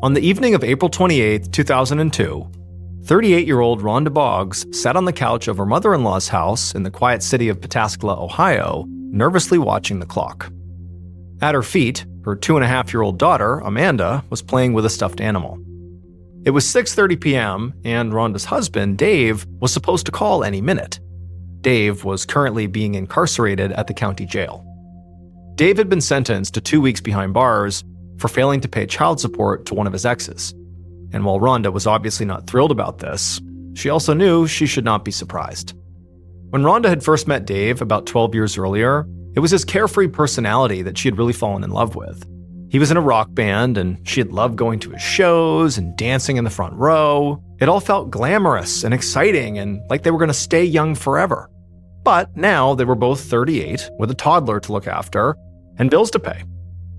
On the evening of April 28, 2002, 38-year-old Rhonda Boggs sat on the couch of her mother-in-law's house in the quiet city of Pataskala, Ohio, nervously watching the clock. At her feet, her 2.5-year-old daughter, Amanda, was playing with a stuffed animal. It was 6:30 p.m., and Rhonda's husband, Dave, was supposed to call any minute. Dave was currently being incarcerated at the county jail. Dave had been sentenced to 2 weeks behind bars for failing to pay child support to one of his exes. And while Rhonda was obviously not thrilled about this, she also knew she should not be surprised. When Rhonda had first met Dave about 12 years earlier, it was his carefree personality that she had really fallen in love with. He was in a rock band, and she had loved going to his shows and dancing in the front row. It all felt glamorous and exciting and like they were going to stay young forever. But now they were both 38, with a toddler to look after, and bills to pay.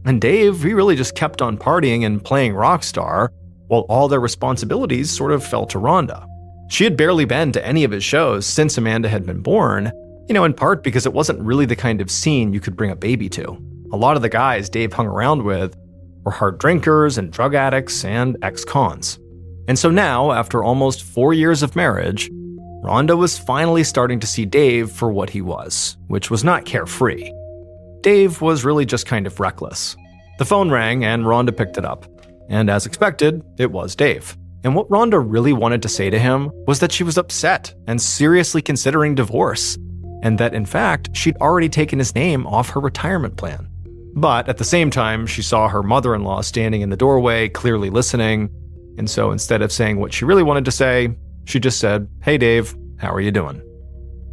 And Dave, he really just kept on partying and playing rock star, while all their responsibilities sort of fell to Rhonda. She had barely been to any of his shows since Amanda had been born, in part because it wasn't really the kind of scene you could bring a baby to. A lot of the guys Dave hung around with were hard drinkers and drug addicts and ex-cons. And so now, after almost 4 years of marriage, Rhonda was finally starting to see Dave for what he was, which was not carefree. Dave was really just kind of reckless. The phone rang and Rhonda picked it up. And as expected, it was Dave. And what Rhonda really wanted to say to him was that she was upset and seriously considering divorce, and that in fact, she'd already taken his name off her retirement plan. But at the same time, she saw her mother-in-law standing in the doorway, clearly listening, and so instead of saying what she really wanted to say, she just said, "Hey Dave, how are you doing?"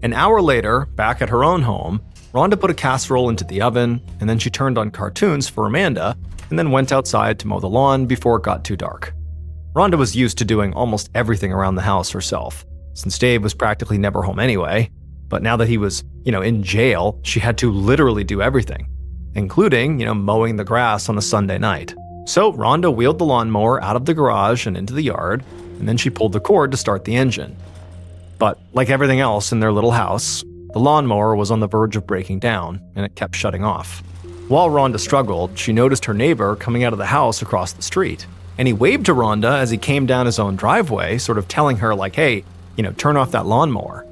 An hour later, back at her own home, Rhonda put a casserole into the oven, and then she turned on cartoons for Amanda, and then went outside to mow the lawn before it got too dark. Rhonda was used to doing almost everything around the house herself, since Dave was practically never home anyway, but now that he was, in jail, she had to literally do everything, including, mowing the grass on a Sunday night. So Rhonda wheeled the lawnmower out of the garage and into the yard, and then she pulled the cord to start the engine. But like everything else in their little house, the lawnmower was on the verge of breaking down, and it kept shutting off. While Rhonda struggled, she noticed her neighbor coming out of the house across the street, and he waved to Rhonda as he came down his own driveway, sort of telling her like, hey, turn off that lawnmower.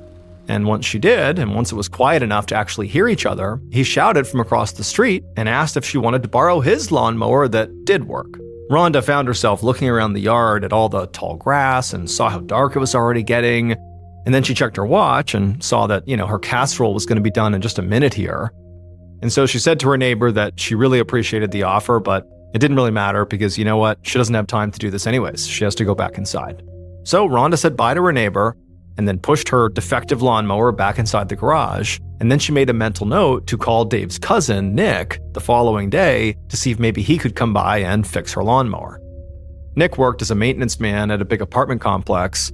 And once she did, and once it was quiet enough to actually hear each other, he shouted from across the street and asked if she wanted to borrow his lawnmower that did work. Rhonda found herself looking around the yard at all the tall grass and saw how dark it was already getting. And then she checked her watch and saw that, her casserole was going to be done in just a minute here. And so she said to her neighbor that she really appreciated the offer, but it didn't really matter because, you know what, she doesn't have time to do this anyways. She has to go back inside. So Rhonda said bye to her neighbor and then pushed her defective lawnmower back inside the garage. And then she made a mental note to call Dave's cousin, Nick, the following day to see if maybe he could come by and fix her lawnmower. Nick worked as a maintenance man at a big apartment complex,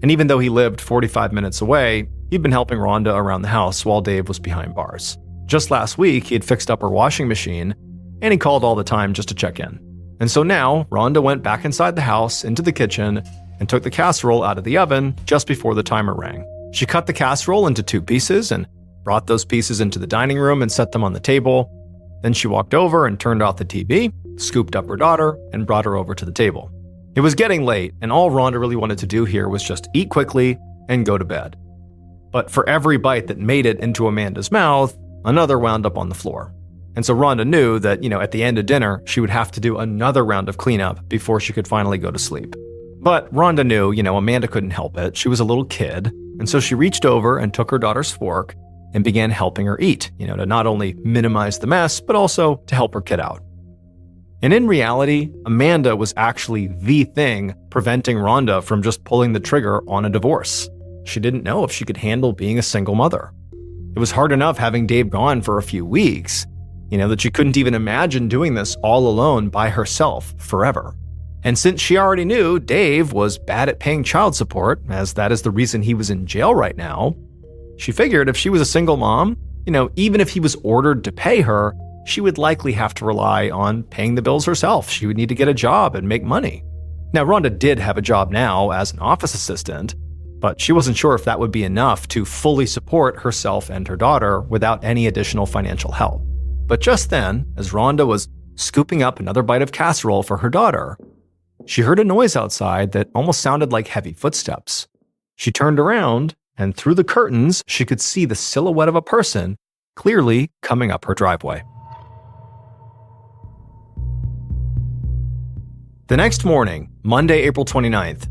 and even though he lived 45 minutes away, he'd been helping Rhonda around the house while Dave was behind bars. Just last week, he had fixed up her washing machine, and he called all the time just to check in. And so now, Rhonda went back inside the house, into the kitchen, and took the casserole out of the oven just before the timer rang. She cut the casserole into 2 pieces and brought those pieces into the dining room and set them on the table. Then she walked over and turned off the TV, scooped up her daughter, and brought her over to the table. It was getting late, and all Rhonda really wanted to do here was just eat quickly and go to bed. But for every bite that made it into Amanda's mouth, another wound up on the floor. And so Rhonda knew that, at the end of dinner, she would have to do another round of cleanup before she could finally go to sleep. But Rhonda knew, Amanda couldn't help it. She was a little kid, and so she reached over and took her daughter's fork and began helping her eat, to not only minimize the mess, but also to help her kid out. And in reality, Amanda was actually the thing preventing Rhonda from just pulling the trigger on a divorce. She didn't know if she could handle being a single mother. It was hard enough having Dave gone for a few weeks, that she couldn't even imagine doing this all alone by herself forever. And since she already knew Dave was bad at paying child support, as that is the reason he was in jail right now, she figured if she was a single mom, even if he was ordered to pay her, she would likely have to rely on paying the bills herself. She would need to get a job and make money. Now, Rhonda did have a job now as an office assistant, but she wasn't sure if that would be enough to fully support herself and her daughter without any additional financial help. But just then, as Rhonda was scooping up another bite of casserole for her daughter, she heard a noise outside that almost sounded like heavy footsteps. She turned around, and through the curtains, she could see the silhouette of a person clearly coming up her driveway. The next morning, Monday, April 29th,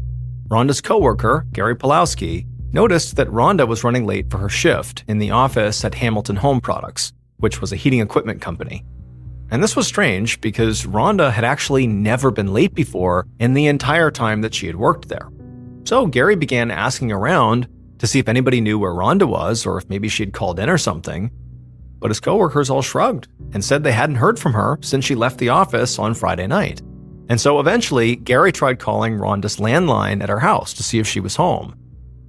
Rhonda's coworker, Gary Pulowski, noticed that Rhonda was running late for her shift in the office at Hamilton Home Products, which was a heating equipment company. And this was strange because Rhonda had actually never been late before in the entire time that she had worked there. So Gary began asking around to see if anybody knew where Rhonda was or if maybe she had called in or something. But his coworkers all shrugged and said they hadn't heard from her since she left the office on Friday night. And so eventually, Gary tried calling Rhonda's landline at her house to see if she was home.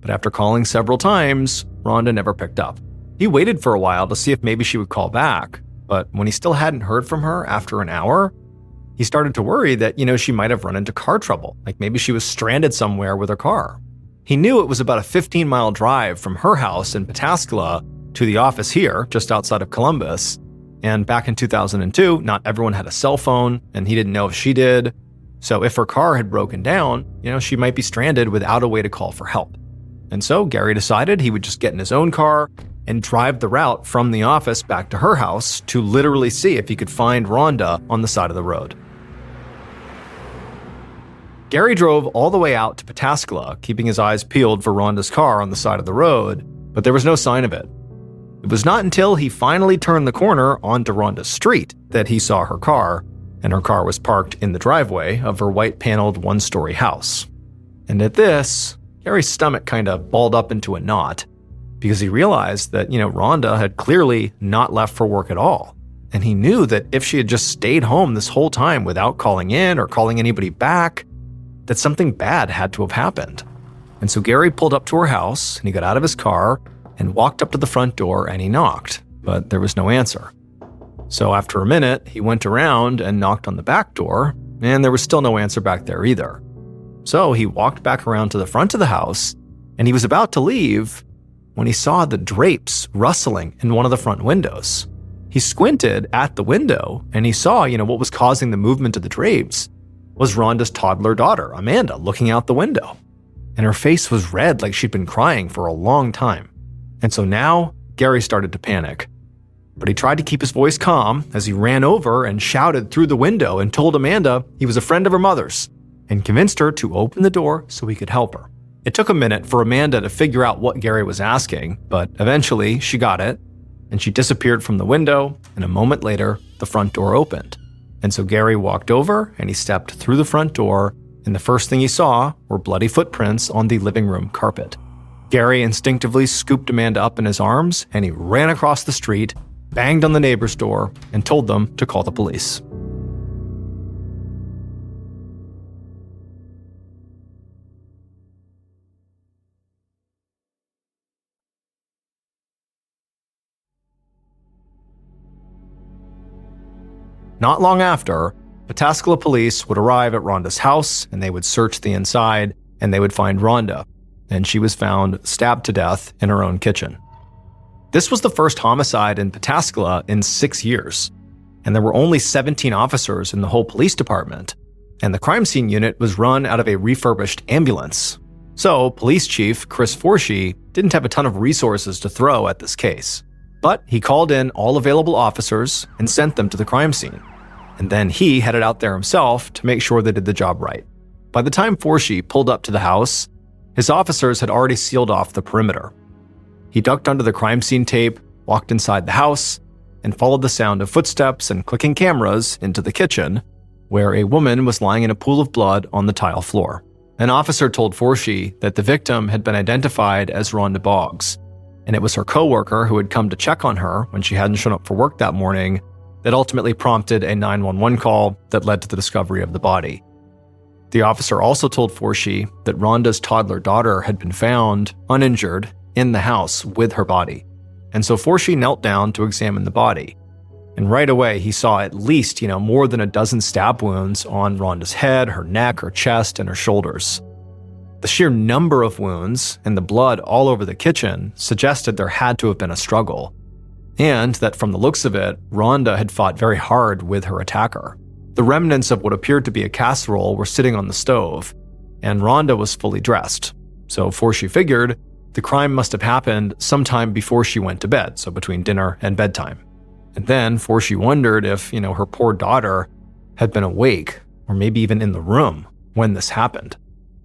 But after calling several times, Rhonda never picked up. He waited for a while to see if maybe she would call back, but when he still hadn't heard from her after an hour, he started to worry that, she might have run into car trouble, like maybe she was stranded somewhere with her car. He knew it was about a 15-mile drive from her house in Pataskala to the office here, just outside of Columbus. And back in 2002, not everyone had a cell phone, and he didn't know if she did. So if her car had broken down, she might be stranded without a way to call for help. And so Gary decided he would just get in his own car and drive the route from the office back to her house to literally see if he could find Rhonda on the side of the road. Gary drove all the way out to Pataskala, keeping his eyes peeled for Rhonda's car on the side of the road, but there was no sign of it. It was not until he finally turned the corner onto Rhonda's street that he saw her car, and her car was parked in the driveway of her white-paneled one-story house. And at this, Gary's stomach kind of balled up into a knot, because he realized that, Rhonda had clearly not left for work at all. And he knew that if she had just stayed home this whole time without calling in or calling anybody back, that something bad had to have happened. And so Gary pulled up to her house, and he got out of his car and walked up to the front door, and he knocked, but there was no answer. So after a minute, he went around and knocked on the back door, and there was still no answer back there either. So he walked back around to the front of the house, and he was about to leave when he saw the drapes rustling in one of the front windows. He squinted at the window, and he saw, what was causing the movement of the drapes was Rhonda's toddler daughter, Amanda, looking out the window. And her face was red like she'd been crying for a long time. And so now, Gary started to panic. But he tried to keep his voice calm as he ran over and shouted through the window and told Amanda he was a friend of her mother's and convinced her to open the door so he could help her. It took a minute for Amanda to figure out what Gary was asking, but eventually she got it, and she disappeared from the window, and a moment later, the front door opened. And so Gary walked over and he stepped through the front door, and the first thing he saw were bloody footprints on the living room carpet. Gary instinctively scooped Amanda up in his arms, and he ran across the street, banged on the neighbor's door, and told them to call the police. Not long after, Pataskala police would arrive at Rhonda's house, and they would search the inside, and they would find Rhonda, and she was found stabbed to death in her own kitchen. This was the first homicide in Pataskala in 6 years, and there were only 17 officers in the whole police department, and the crime scene unit was run out of a refurbished ambulance. So, Police Chief Chris Forshee didn't have a ton of resources to throw at this case. But he called in all available officers and sent them to the crime scene. And then he headed out there himself to make sure they did the job right. By the time Forshee pulled up to the house, his officers had already sealed off the perimeter. He ducked under the crime scene tape, walked inside the house, and followed the sound of footsteps and clicking cameras into the kitchen, where a woman was lying in a pool of blood on the tile floor. An officer told Forshee that the victim had been identified as Rhonda Boggs, and it was her coworker who had come to check on her when she hadn't shown up for work that morning that ultimately prompted a 911 call that led to the discovery of the body. The officer also told Forshee that Rhonda's toddler daughter had been found, uninjured, in the house with her body. And so Forshee knelt down to examine the body. And right away, he saw at least, more than a dozen stab wounds on Rhonda's head, her neck, her chest, and her shoulders. The sheer number of wounds and the blood all over the kitchen suggested there had to have been a struggle, and that from the looks of it, Rhonda had fought very hard with her attacker. The remnants of what appeared to be a casserole were sitting on the stove, and Rhonda was fully dressed. So Forshee figured the crime must have happened sometime before she went to bed, so between dinner and bedtime. And then Forshee wondered if, her poor daughter had been awake, or maybe even in the room when this happened.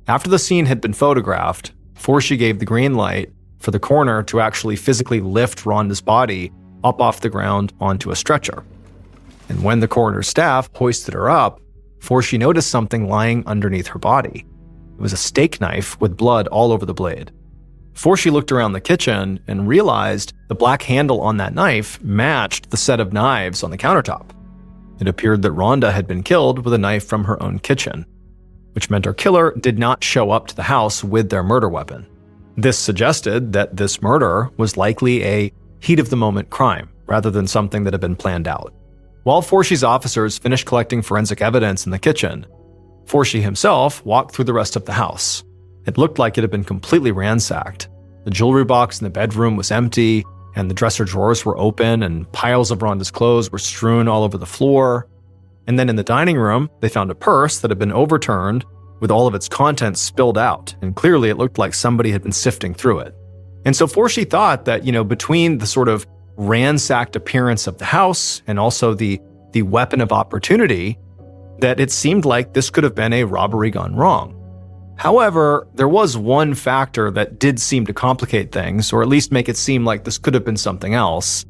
After the scene had been photographed, Forshee gave the green light for the coroner to actually physically lift Rhonda's body up off the ground onto a stretcher. And when the coroner's staff hoisted her up, Forshee noticed something lying underneath her body. It was a steak knife with blood all over the blade. Forshee looked around the kitchen and realized the black handle on that knife matched the set of knives on the countertop. It appeared that Rhonda had been killed with a knife from her own kitchen, which meant her killer did not show up to the house with their murder weapon. This suggested that this murder was likely a heat-of-the-moment crime rather than something that had been planned out. While Forshee's officers finished collecting forensic evidence in the kitchen, Forshee himself walked through the rest of the house. It looked like it had been completely ransacked. The jewelry box in the bedroom was empty, and the dresser drawers were open, and piles of Rhonda's clothes were strewn all over the floor. And then in the dining room, they found a purse that had been overturned with all of its contents spilled out, and clearly it looked like somebody had been sifting through it. And so Forshee thought that, between the sort of ransacked appearance of the house and also the weapon of opportunity, that it seemed like this could have been a robbery gone wrong. However, there was one factor that did seem to complicate things, or at least make it seem like this could have been something else,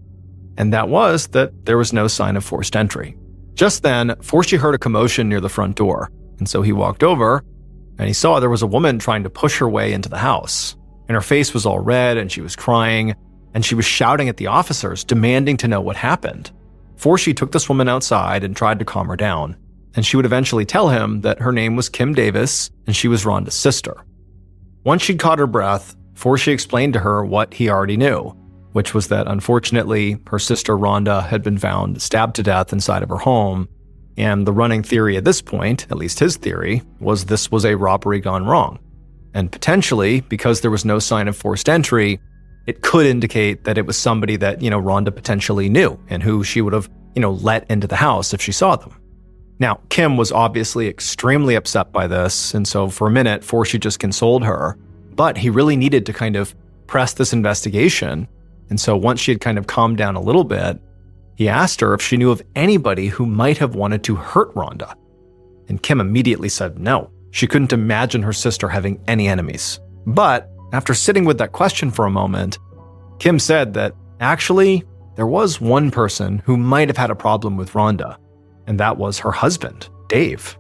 and that was that there was no sign of forced entry. Just then, Forshee heard a commotion near the front door, and so he walked over, and he saw there was a woman trying to push her way into the house, and her face was all red, and she was crying, and she was shouting at the officers, demanding to know what happened. Forshee took this woman outside and tried to calm her down, and she would eventually tell him that her name was Kim Davis and she was Rhonda's sister. Once she'd caught her breath, Forshee explained to her what he already knew, which was that unfortunately her sister Rhonda had been found stabbed to death inside of her home, and the running theory at this point, at least his theory, was this was a robbery gone wrong. And potentially, because there was no sign of forced entry, it could indicate that it was somebody that, Rhonda potentially knew and who she would have, let into the house if she saw them. Now, Kim was obviously extremely upset by this, and so for a minute, Forshee just consoled her, but he really needed to kind of press this investigation, and so once she had kind of calmed down a little bit, he asked her if she knew of anybody who might have wanted to hurt Rhonda. And Kim immediately said no. She couldn't imagine her sister having any enemies. But after sitting with that question for a moment, Kim said that actually there was one person who might have had a problem with Rhonda, and that was her husband, Dave.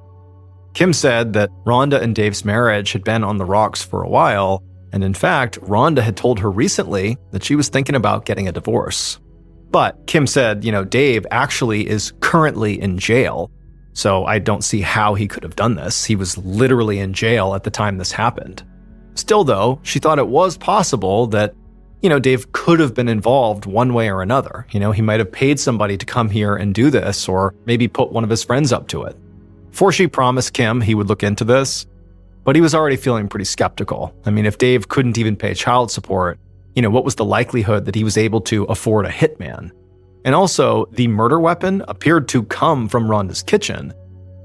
Kim said that Rhonda and Dave's marriage had been on the rocks for a while, and in fact, Rhonda had told her recently that she was thinking about getting a divorce. But Kim said, Dave actually is currently in jail, so I don't see how he could have done this. He was literally in jail at the time this happened. Still, though, she thought it was possible that, Dave could have been involved one way or another. He might have paid somebody to come here and do this, or maybe put one of his friends up to it. Forshee promised Kim he would look into this, but he was already feeling pretty skeptical. I mean, if Dave couldn't even pay child support, what was the likelihood that he was able to afford a hitman? And also, the murder weapon appeared to come from Rhonda's kitchen,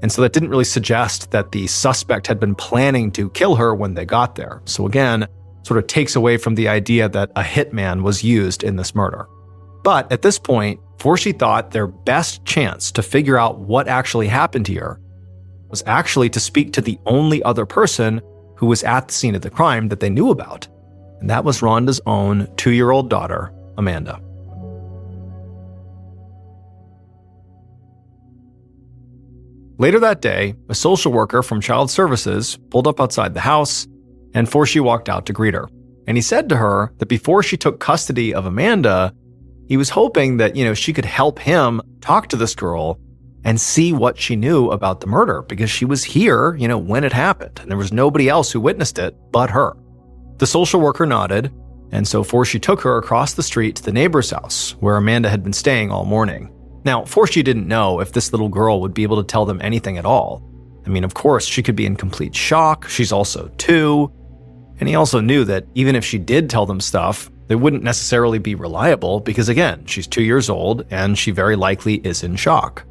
and so that didn't really suggest that the suspect had been planning to kill her when they got there. So again, sort of takes away from the idea that a hitman was used in this murder. But at this point, Forshee thought their best chance to figure out what actually happened here was actually to speak to the only other person who was at the scene of the crime that they knew about, and that was Rhonda's own 2-year-old daughter, Amanda. Later that day, a social worker from Child Services pulled up outside the house, and Forshee walked out to greet her. And he said to her that before she took custody of Amanda, he was hoping that, she could help him talk to this girl and see what she knew about the murder, because she was here, when it happened, and there was nobody else who witnessed it but her. The social worker nodded, and so Forshee took her across the street to the neighbor's house, where Amanda had been staying all morning. Now, Forshee didn't know if this little girl would be able to tell them anything at all. I mean, of course, she could be in complete shock. She's also 2. And he also knew that even if she did tell them stuff, they wouldn't necessarily be reliable because, again, she's 2 years old and she very likely is in shock.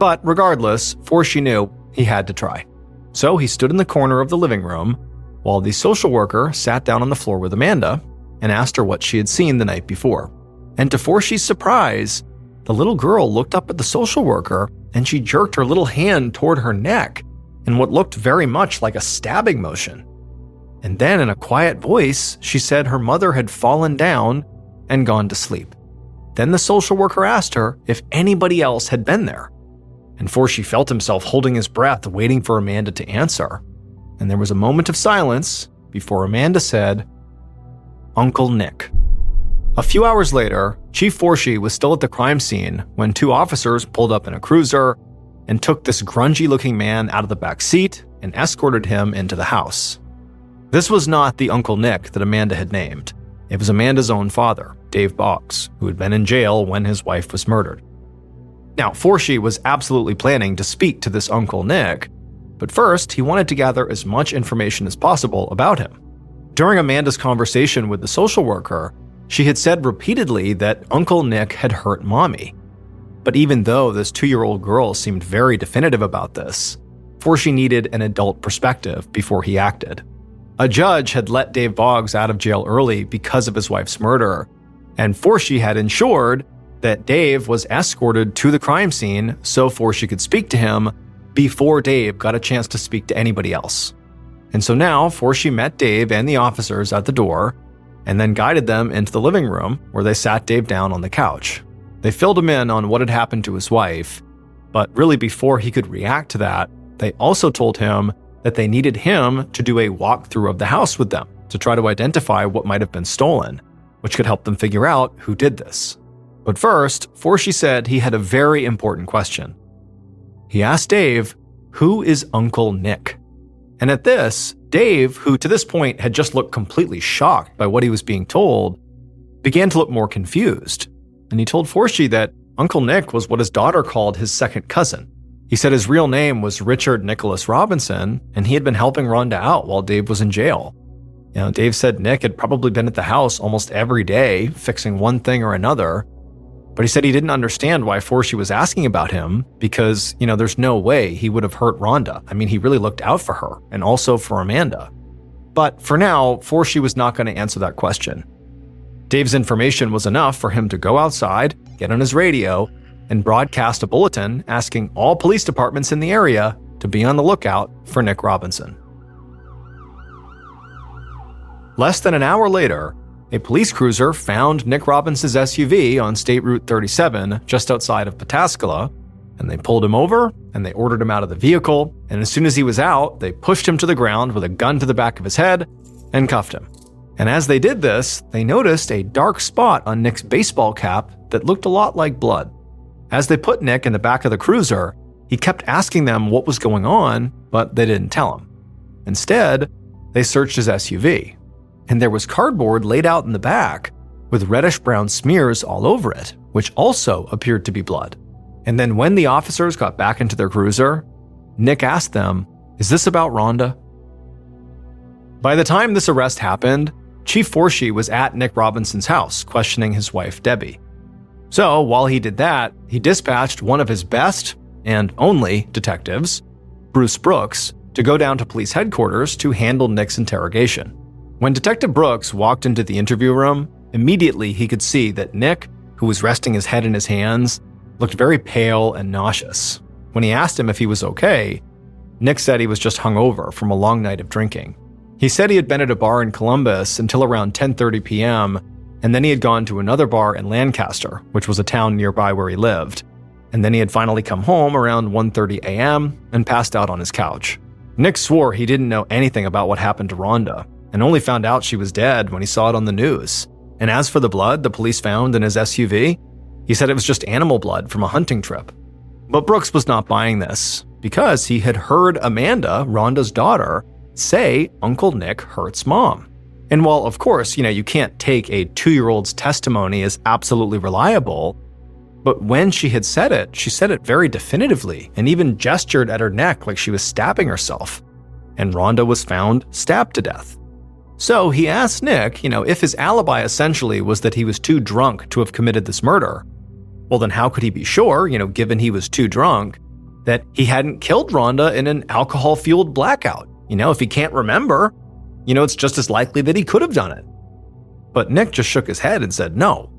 But regardless, Forshee knew he had to try. So he stood in the corner of the living room while the social worker sat down on the floor with Amanda and asked her what she had seen the night before. And to Forshee's surprise, the little girl looked up at the social worker and she jerked her little hand toward her neck in what looked very much like a stabbing motion. And then in a quiet voice, she said her mother had fallen down and gone to sleep. Then the social worker asked her if anybody else had been there. And Forshee felt himself holding his breath, waiting for Amanda to answer. And there was a moment of silence before Amanda said, "Uncle Nick." A few hours later, Chief Forshee was still at the crime scene when two officers pulled up in a cruiser and took this grungy-looking man out of the back seat and escorted him into the house. This was not the Uncle Nick that Amanda had named. It was Amanda's own father, Dave Boggs, who had been in jail when his wife was murdered. Now, Forshee was absolutely planning to speak to this Uncle Nick, but first he wanted to gather as much information as possible about him. During Amanda's conversation with the social worker, she had said repeatedly that Uncle Nick had hurt Mommy. But even though this 2-year-old girl seemed very definitive about this, Forshee needed an adult perspective before he acted. A judge had let Dave Boggs out of jail early because of his wife's murder, and Forshee had ensured that Dave was escorted to the crime scene so Forshee could speak to him before Dave got a chance to speak to anybody else. And so now Forshee met Dave and the officers at the door and then guided them into the living room where they sat Dave down on the couch. They filled him in on what had happened to his wife, but really before he could react to that, they also told him that they needed him to do a walkthrough of the house with them to try to identify what might have been stolen, which could help them figure out who did this. But first, Forshee said he had a very important question. He asked Dave, "Who is Uncle Nick?" And at this, Dave, who to this point had just looked completely shocked by what he was being told, began to look more confused. And he told Forshee that Uncle Nick was what his daughter called his second cousin. He said his real name was Richard Nicholas Robinson, and he had been helping Rhonda out while Dave was in jail. Dave said Nick had probably been at the house almost every day, fixing one thing or another. But he said he didn't understand why Forshee was asking about him because, there's no way he would have hurt Rhonda. I mean, he really looked out for her and also for Amanda. But for now, Forshee was not going to answer that question. Dave's information was enough for him to go outside, get on his radio, and broadcast a bulletin asking all police departments in the area to be on the lookout for Nick Robinson. Less than an hour later, a police cruiser found Nick Robinson's SUV on State Route 37 just outside of Pataskala, and they pulled him over and they ordered him out of the vehicle, and as soon as he was out, they pushed him to the ground with a gun to the back of his head and cuffed him. And as they did this, they noticed a dark spot on Nick's baseball cap that looked a lot like blood. As they put Nick in the back of the cruiser, he kept asking them what was going on, but they didn't tell him. Instead, they searched his SUV. And there was cardboard laid out in the back with reddish-brown smears all over it, which also appeared to be blood. And then when the officers got back into their cruiser, Nick asked them, "Is this about Rhonda?" By the time this arrest happened, Chief Forshee was at Nick Robinson's house questioning his wife, Debbie. So while he did that, he dispatched one of his best and only detectives, Bruce Brooks, to go down to police headquarters to handle Nick's interrogation. When Detective Brooks walked into the interview room, immediately he could see that Nick, who was resting his head in his hands, looked very pale and nauseous. When he asked him if he was okay, Nick said he was just hungover from a long night of drinking. He said he had been at a bar in Columbus until around 10:30 p.m., and then he had gone to another bar in Lancaster, which was a town nearby where he lived. And then he had finally come home around 1:30 a.m. and passed out on his couch. Nick swore he didn't know anything about what happened to Rhonda, and only found out she was dead when he saw it on the news. And as for the blood the police found in his SUV, he said it was just animal blood from a hunting trip. But Brooks was not buying this, because he had heard Amanda, Rhonda's daughter, say Uncle Nick hurts Mom. And while, of course, you can't take a 2-year-old's testimony as absolutely reliable, but when she had said it, she said it very definitively and even gestured at her neck like she was stabbing herself. And Rhonda was found stabbed to death. So he asked Nick, if his alibi essentially was that he was too drunk to have committed this murder. Well, then how could he be sure, given he was too drunk, that he hadn't killed Rhonda in an alcohol-fueled blackout. If he can't remember, it's just as likely that he could have done it. But Nick just shook his head and said no.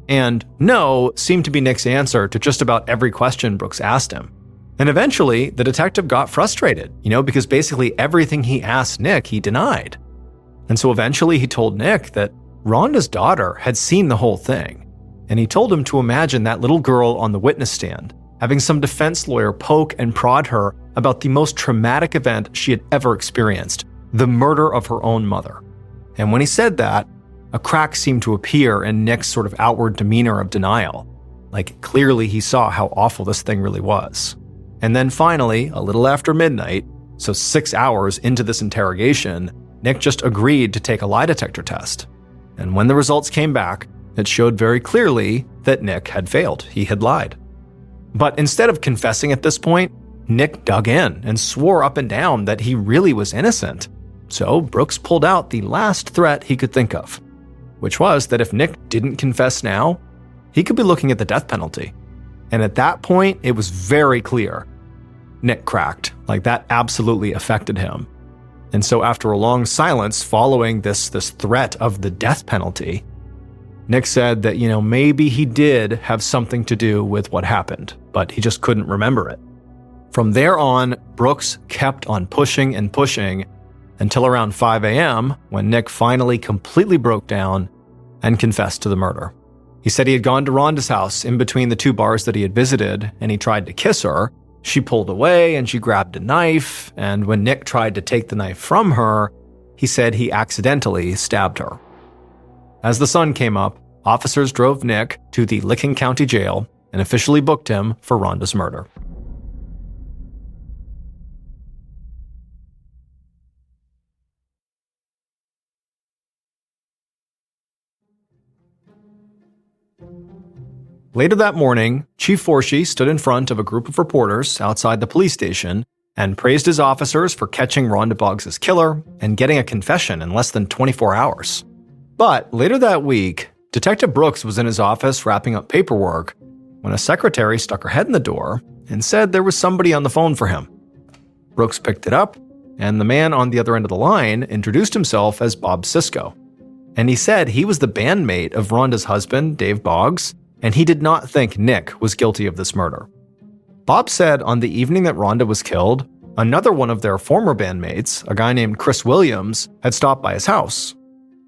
And no seemed to be Nick's answer to just about every question Brooks asked him. And eventually, the detective got frustrated, because basically everything he asked Nick, he denied. And so eventually he told Nick that Rhonda's daughter had seen the whole thing. And he told him to imagine that little girl on the witness stand, having some defense lawyer poke and prod her about the most traumatic event she had ever experienced, the murder of her own mother. And when he said that, a crack seemed to appear in Nick's sort of outward demeanor of denial. Like clearly he saw how awful this thing really was. And then finally, a little after midnight, so 6 hours into this interrogation, Nick just agreed to take a lie detector test. And when the results came back, it showed very clearly that Nick had failed. He had lied. But instead of confessing at this point, Nick dug in and swore up and down that he really was innocent. So Brooks pulled out the last threat he could think of, which was that if Nick didn't confess now, he could be looking at the death penalty. And at that point, it was very clear. Nick cracked. Like that absolutely affected him. And so after a long silence following this threat of the death penalty, Nick said that, maybe he did have something to do with what happened, but he just couldn't remember it. From there on, Brooks kept on pushing and pushing until around 5 a.m. when Nick finally completely broke down and confessed to the murder. He said he had gone to Rhonda's house in between the 2 bars that he had visited, and he tried to kiss her. She pulled away and she grabbed a knife, and when Nick tried to take the knife from her, he said he accidentally stabbed her. As the sun came up, officers drove Nick to the Licking County Jail and officially booked him for Rhonda's murder. Later that morning, Chief Forshee stood in front of a group of reporters outside the police station and praised his officers for catching Rhonda Boggs' killer and getting a confession in less than 24 hours. But later that week, Detective Brooks was in his office wrapping up paperwork when a secretary stuck her head in the door and said there was somebody on the phone for him. Brooks picked it up, and the man on the other end of the line introduced himself as Bob Sisko. And he said he was the bandmate of Rhonda's husband, Dave Boggs, and he did not think Nick was guilty of this murder. Bob said on the evening that Rhonda was killed, another one of their former bandmates, a guy named Chris Williams, had stopped by his house.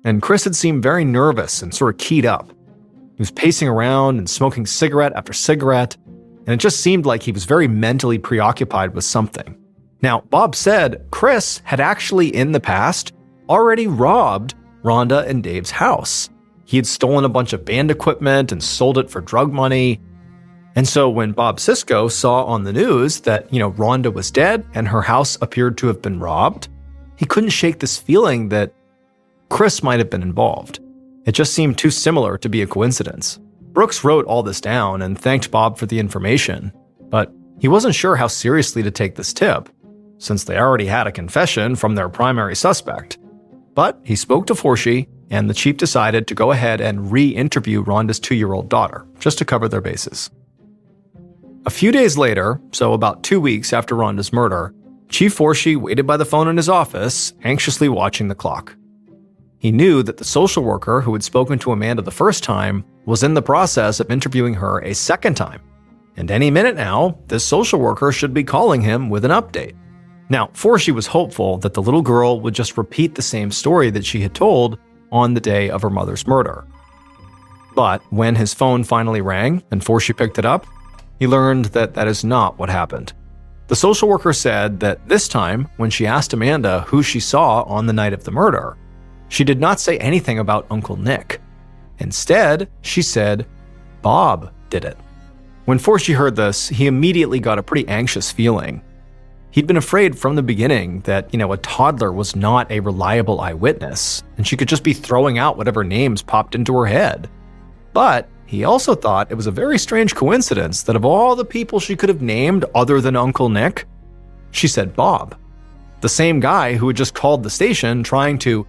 And Chris had seemed very nervous and sort of keyed up. He was pacing around and smoking cigarette after cigarette, and it just seemed like he was very mentally preoccupied with something. Now, Bob said Chris had actually in the past already robbed Rhonda and Dave's house. He had stolen a bunch of band equipment and sold it for drug money. And so when Bob Sisko saw on the news that, Rhonda was dead and her house appeared to have been robbed, he couldn't shake this feeling that Chris might have been involved. It just seemed too similar to be a coincidence. Brooks wrote all this down and thanked Bob for the information, but he wasn't sure how seriously to take this tip, since they already had a confession from their primary suspect. But he spoke to Forshee, and the chief decided to go ahead and re-interview Rhonda's 2-year-old daughter, just to cover their bases. A few days later, so about 2 weeks after Rhonda's murder, Chief Forshee waited by the phone in his office, anxiously watching the clock. He knew that the social worker who had spoken to Amanda the first time was in the process of interviewing her a second time. And any minute now, this social worker should be calling him with an update. Now, Forshee was hopeful that the little girl would just repeat the same story that she had told on the day of her mother's murder. But when his phone finally rang and Forshee picked it up, he learned that that is not what happened. The social worker said that this time, when she asked Amanda who she saw on the night of the murder, she did not say anything about Uncle Nick. Instead, she said, Bob did it. When Forshee heard this, he immediately got a pretty anxious feeling. He'd been afraid from the beginning that, a toddler was not a reliable eyewitness, and she could just be throwing out whatever names popped into her head. But he also thought it was a very strange coincidence that of all the people she could have named other than Uncle Nick, she said Bob. The same guy who had just called the station trying to,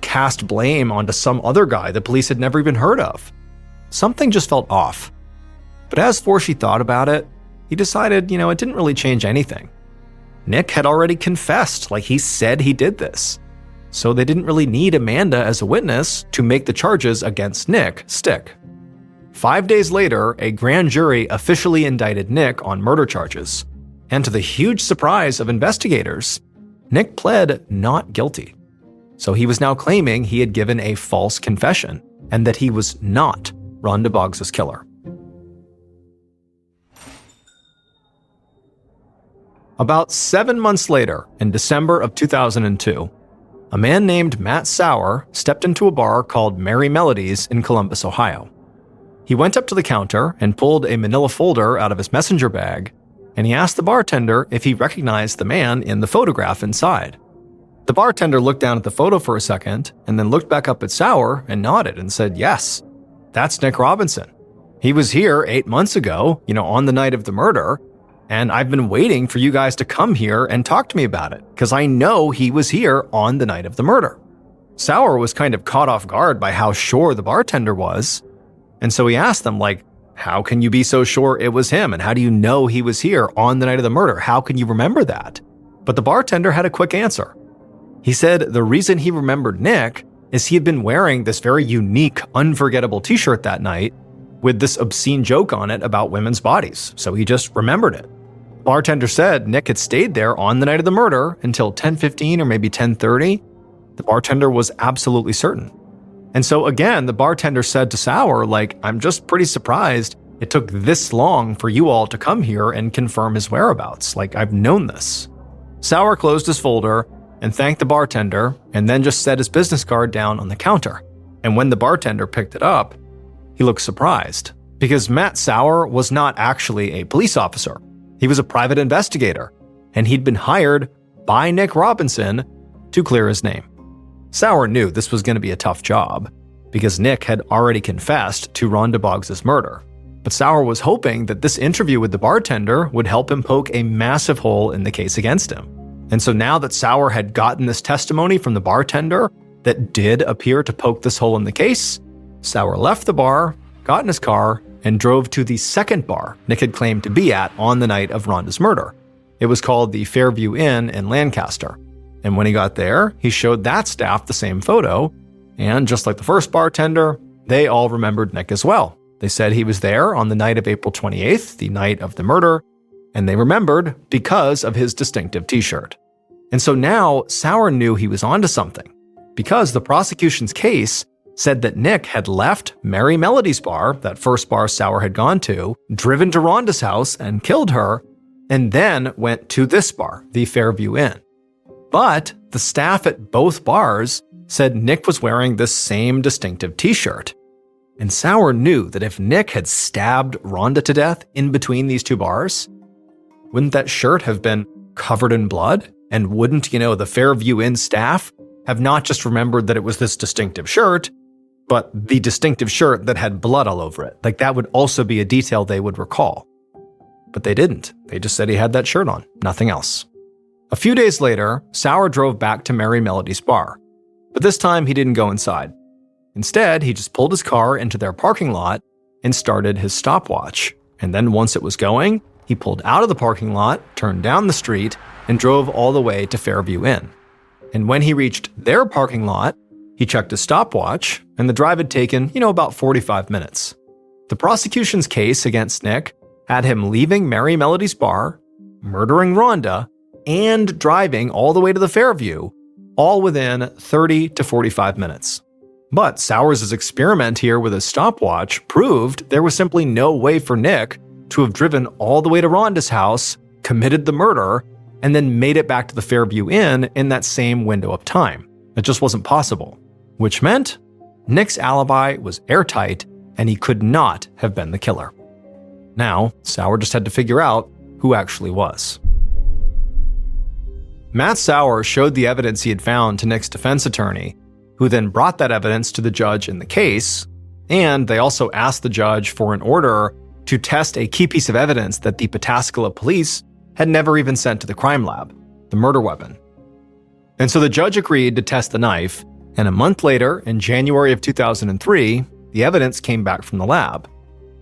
cast blame onto some other guy the police had never even heard of. Something just felt off. But as Forshee thought about it, he decided, it didn't really change anything. Nick had already confessed, like he said he did this. So they didn't really need Amanda as a witness to make the charges against Nick stick. 5 days later, a grand jury officially indicted Nick on murder charges. And to the huge surprise of investigators, Nick pled not guilty. So he was now claiming he had given a false confession and that he was not Rhonda Boggs' killer. About 7 months later, in December of 2002, a man named Matt Sauer stepped into a bar called Merry Melodies in Columbus, Ohio. He went up to the counter and pulled a manila folder out of his messenger bag, and he asked the bartender if he recognized the man in the photograph inside. The bartender looked down at the photo for a second and then looked back up at Sauer and nodded and said, "Yes, that's Nick Robinson. He was here 8 months ago, on the night of the murder, and I've been waiting for you guys to come here and talk to me about it, because I know he was here on the night of the murder." Sauer was kind of caught off guard by how sure the bartender was, and so he asked them, how can you be so sure it was him, and how do you know he was here on the night of the murder? How can you remember that? But the bartender had a quick answer. He said the reason he remembered Nick is he had been wearing this very unique, unforgettable t-shirt that night with this obscene joke on it about women's bodies, so he just remembered it. Bartender said Nick had stayed there on the night of the murder until 10:15 or maybe 10:30. The bartender was absolutely certain. And so again, the bartender said to Sauer, I'm just pretty surprised it took this long for you all to come here and confirm his whereabouts. I've known this. Sauer closed his folder and thanked the bartender and then just set his business card down on the counter. And when the bartender picked it up, he looked surprised because Matt Sauer was not actually a police officer. He was a private investigator, and he'd been hired by Nick Robinson to clear his name. Sauer knew this was going to be a tough job because Nick had already confessed to Rhonda Boggs' murder. But Sauer was hoping that this interview with the bartender would help him poke a massive hole in the case against him. And so now that Sauer had gotten this testimony from the bartender that did appear to poke this hole in the case, Sauer left the bar, got in his car, and drove to the second bar Nick had claimed to be at on the night of Rhonda's murder. It was called the Fairview Inn in Lancaster. And when he got there, he showed that staff the same photo, and just like the first bartender, they all remembered Nick as well. They said he was there on the night of April 28th, the night of the murder, and they remembered because of his distinctive t-shirt. And so now Sauer knew he was onto something, because the prosecution's case said that Nick had left Merry Melody's bar, that first bar Sauer had gone to, driven to Rhonda's house and killed her, and then went to this bar, the Fairview Inn. But the staff at both bars said Nick was wearing this same distinctive t-shirt. And Sauer knew that if Nick had stabbed Rhonda to death in between these two bars, wouldn't that shirt have been covered in blood? And wouldn't, the Fairview Inn staff have not just remembered that it was this distinctive shirt, but the distinctive shirt that had blood all over it? That would also be a detail they would recall. But they didn't. They just said he had that shirt on, nothing else. A few days later, Sauer drove back to Merry Melody's bar. But this time he didn't go inside. Instead, he just pulled his car into their parking lot and started his stopwatch. And then once it was going, he pulled out of the parking lot, turned down the street, and drove all the way to Fairview Inn. And when he reached their parking lot, he checked his stopwatch, and the drive had taken, about 45 minutes. The prosecution's case against Nick had him leaving Merry Melody's bar, murdering Rhonda, and driving all the way to the Fairview, all within 30 to 45 minutes. But Sauers' experiment here with his stopwatch proved there was simply no way for Nick to have driven all the way to Rhonda's house, committed the murder, and then made it back to the Fairview Inn in that same window of time. It just wasn't possible, which meant Nick's alibi was airtight and he could not have been the killer. Now, Sauer just had to figure out who actually was. Matt Sauer showed the evidence he had found to Nick's defense attorney, who then brought that evidence to the judge in the case, and they also asked the judge for an order to test a key piece of evidence that the Pataskala police had never even sent to the crime lab, the murder weapon. And so the judge agreed to test the knife, and a month later, in January of 2003, the evidence came back from the lab.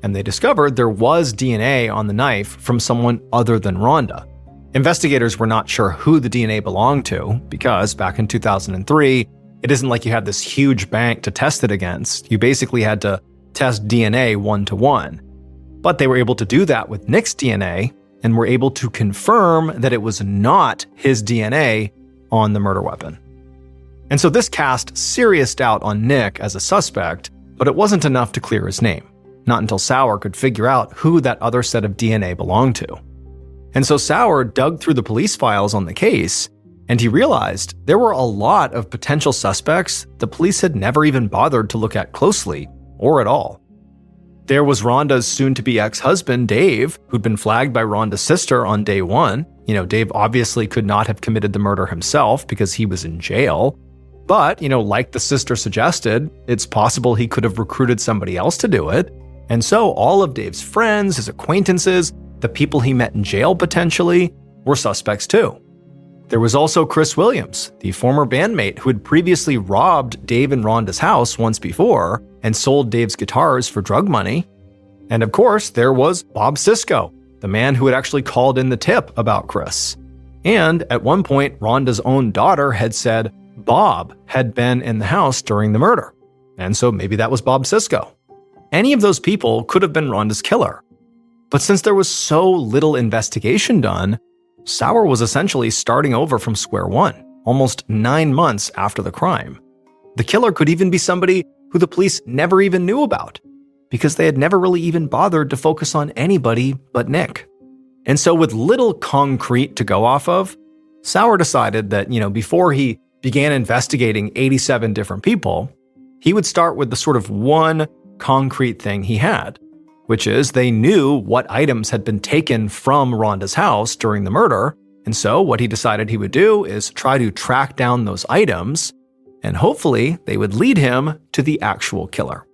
and they discovered there was DNA on the knife from someone other than Rhonda. Investigators were not sure who the DNA belonged to because back in 2003, it isn't like you had this huge bank to test it against. You basically had to test DNA one-to-one. But they were able to do that with Nick's DNA and were able to confirm that it was not his DNA on the murder weapon. And so this cast serious doubt on Nick as a suspect, but it wasn't enough to clear his name. Not until Sauer could figure out who that other set of DNA belonged to. And so Sauer dug through the police files on the case, and he realized there were a lot of potential suspects the police had never even bothered to look at closely, or at all. There was Rhonda's soon-to-be ex-husband, Dave, who'd been flagged by Rhonda's sister on day one. Dave obviously could not have committed the murder himself because he was in jail. But, like the sister suggested, it's possible he could have recruited somebody else to do it. And so all of Dave's friends, his acquaintances, the people he met in jail potentially, were suspects too. There was also Chris Williams, the former bandmate who had previously robbed Dave and Rhonda's house once before and sold Dave's guitars for drug money. And of course, there was Bob Sisko, the man who had actually called in the tip about Chris. And at one point, Rhonda's own daughter had said Bob had been in the house during the murder. And so maybe that was Bob Sisko. Any of those people could have been Rhonda's killer. But since there was so little investigation done, Sauer was essentially starting over from square one, almost 9 months after the crime. The killer could even be somebody who the police never even knew about, because they had never really even bothered to focus on anybody but Nick. And so with little concrete to go off of, Sauer decided that, before he began investigating 87 different people, he would start with the sort of one concrete thing he had, which is they knew what items had been taken from Rhonda's house during the murder, and so what he decided he would do is try to track down those items, and hopefully they would lead him to the actual killer.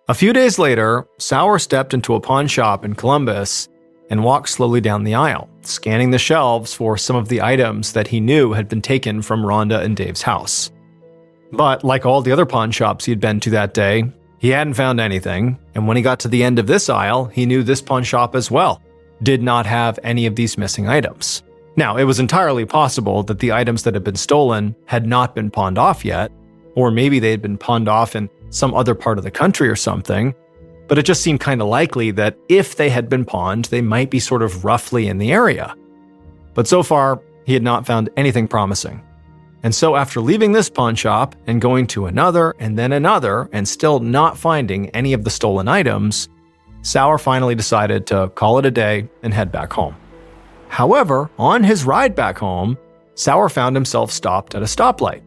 A few days later, Sauer stepped into a pawn shop in Columbus and walked slowly down the aisle, scanning the shelves for some of the items that he knew had been taken from Rhonda and Dave's house. But like all the other pawn shops he had been to that day, he hadn't found anything, and when he got to the end of this aisle, he knew this pawn shop as well did not have any of these missing items. Now, it was entirely possible that the items that had been stolen had not been pawned off yet, or maybe they had been pawned off in some other part of the country or something, but it just seemed kind of likely that if they had been pawned, they might be sort of roughly in the area. But so far, he had not found anything promising. And so after leaving this pawn shop and going to another and then another and still not finding any of the stolen items, Sauer finally decided to call it a day and head back home. However, on his ride back home, Sauer found himself stopped at a stoplight.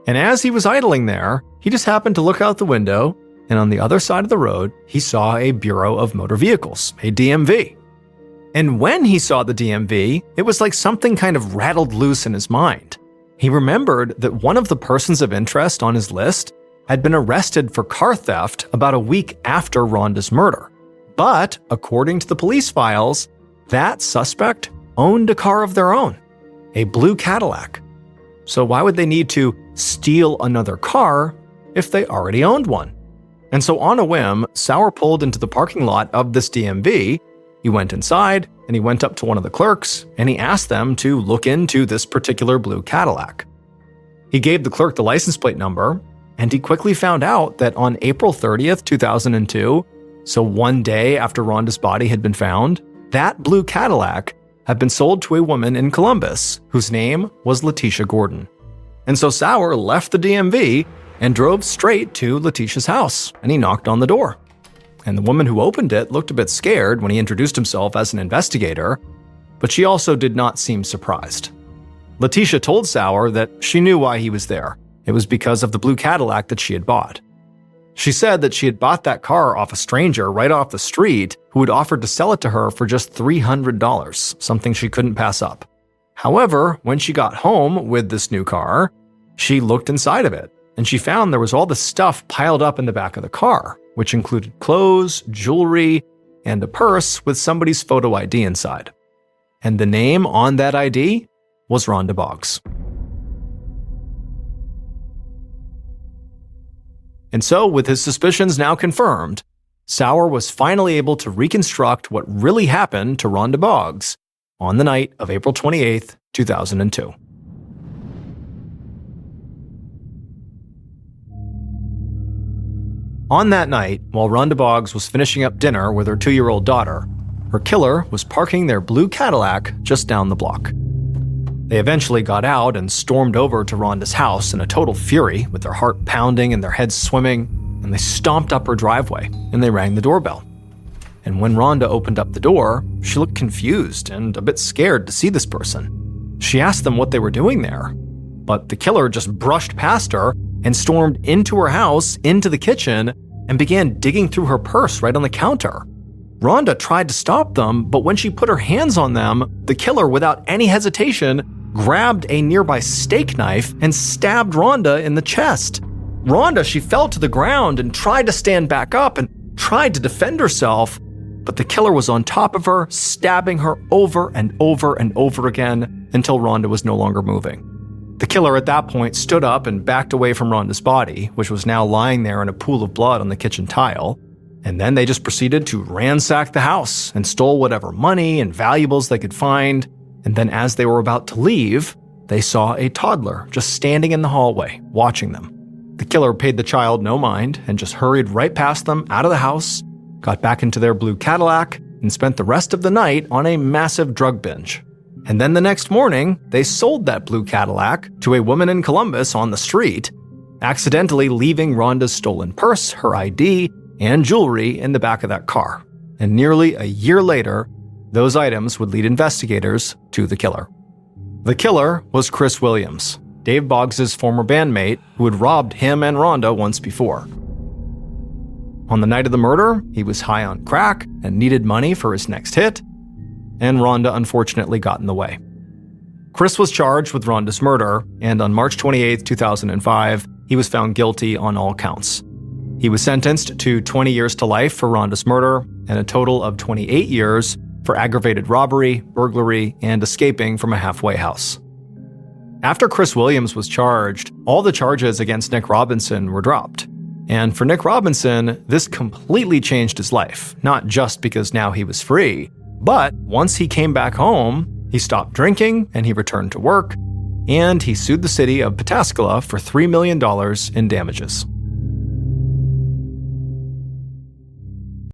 And as he was idling there, he just happened to look out the window, and on the other side of the road, he saw a Bureau of Motor Vehicles, a DMV. And when he saw the DMV, it was like something kind of rattled loose in his mind. He remembered that one of the persons of interest on his list had been arrested for car theft about a week after Rhonda's murder. But according to the police files, that suspect owned a car of their own, a blue Cadillac. So why would they need to steal another car if they already owned one? And so on a whim, Sauer pulled into the parking lot of this DMV. He went inside, and he went up to one of the clerks, and he asked them to look into this particular blue Cadillac. He gave the clerk the license plate number, and he quickly found out that on April 30th, 2002, so one day after Rhonda's body had been found, that blue Cadillac had been sold to a woman in Columbus whose name was Letitia Gordon. And so Sauer left the DMV and drove straight to Letitia's house, and he knocked on the door. And the woman who opened it looked a bit scared when he introduced himself as an investigator, but she also did not seem surprised. Letitia told Sauer that she knew why he was there. It was because of the blue Cadillac that she had bought. She said that she had bought that car off a stranger right off the street who had offered to sell it to her for just $300, something she couldn't pass up. However, when she got home with this new car, she looked inside of it, and she found there was all the stuff piled up in the back of the car, which included clothes, jewelry, and a purse with somebody's photo ID inside. And the name on that ID was Rhonda Boggs. And so, with his suspicions now confirmed, Sauer was finally able to reconstruct what really happened to Rhonda Boggs on the night of April 28, 2002. On that night, while Rhonda Boggs was finishing up dinner with her 2-year-old daughter, her killer was parking their blue Cadillac just down the block. They eventually got out and stormed over to Rhonda's house in a total fury, with their heart pounding and their heads swimming, and they stomped up her driveway and they rang the doorbell. And when Rhonda opened up the door, she looked confused and a bit scared to see this person. She asked them what they were doing there, but the killer just brushed past her and stormed into her house, into the kitchen, and began digging through her purse right on the counter. Rhonda tried to stop them, but when she put her hands on them, the killer, without any hesitation, grabbed a nearby steak knife and stabbed Rhonda in the chest. Rhonda, she fell to the ground and tried to stand back up and tried to defend herself, but the killer was on top of her, stabbing her over and over and over again until Rhonda was no longer moving. The killer at that point stood up and backed away from Rhonda's body, which was now lying there in a pool of blood on the kitchen tile, and then they just proceeded to ransack the house and stole whatever money and valuables they could find, and then as they were about to leave, they saw a toddler just standing in the hallway, watching them. The killer paid the child no mind and just hurried right past them out of the house, got back into their blue Cadillac, and spent the rest of the night on a massive drug binge. And then the next morning, they sold that blue Cadillac to a woman in Columbus on the street, accidentally leaving Rhonda's stolen purse, her ID, and jewelry in the back of that car. And nearly a year later, those items would lead investigators to the killer. The killer was Chris Williams, Dave Boggs' former bandmate who had robbed him and Rhonda once before. On the night of the murder, he was high on crack and needed money for his next hit, and Rhonda unfortunately got in the way. Chris was charged with Rhonda's murder, and on March 28, 2005, he was found guilty on all counts. He was sentenced to 20 years to life for Rhonda's murder and a total of 28 years for aggravated robbery, burglary, and escaping from a halfway house. After Chris Williams was charged, all the charges against Nick Robinson were dropped. And for Nick Robinson, this completely changed his life, not just because now he was free, but once he came back home, he stopped drinking and he returned to work, and he sued the city of Pataskala for $3 million in damages.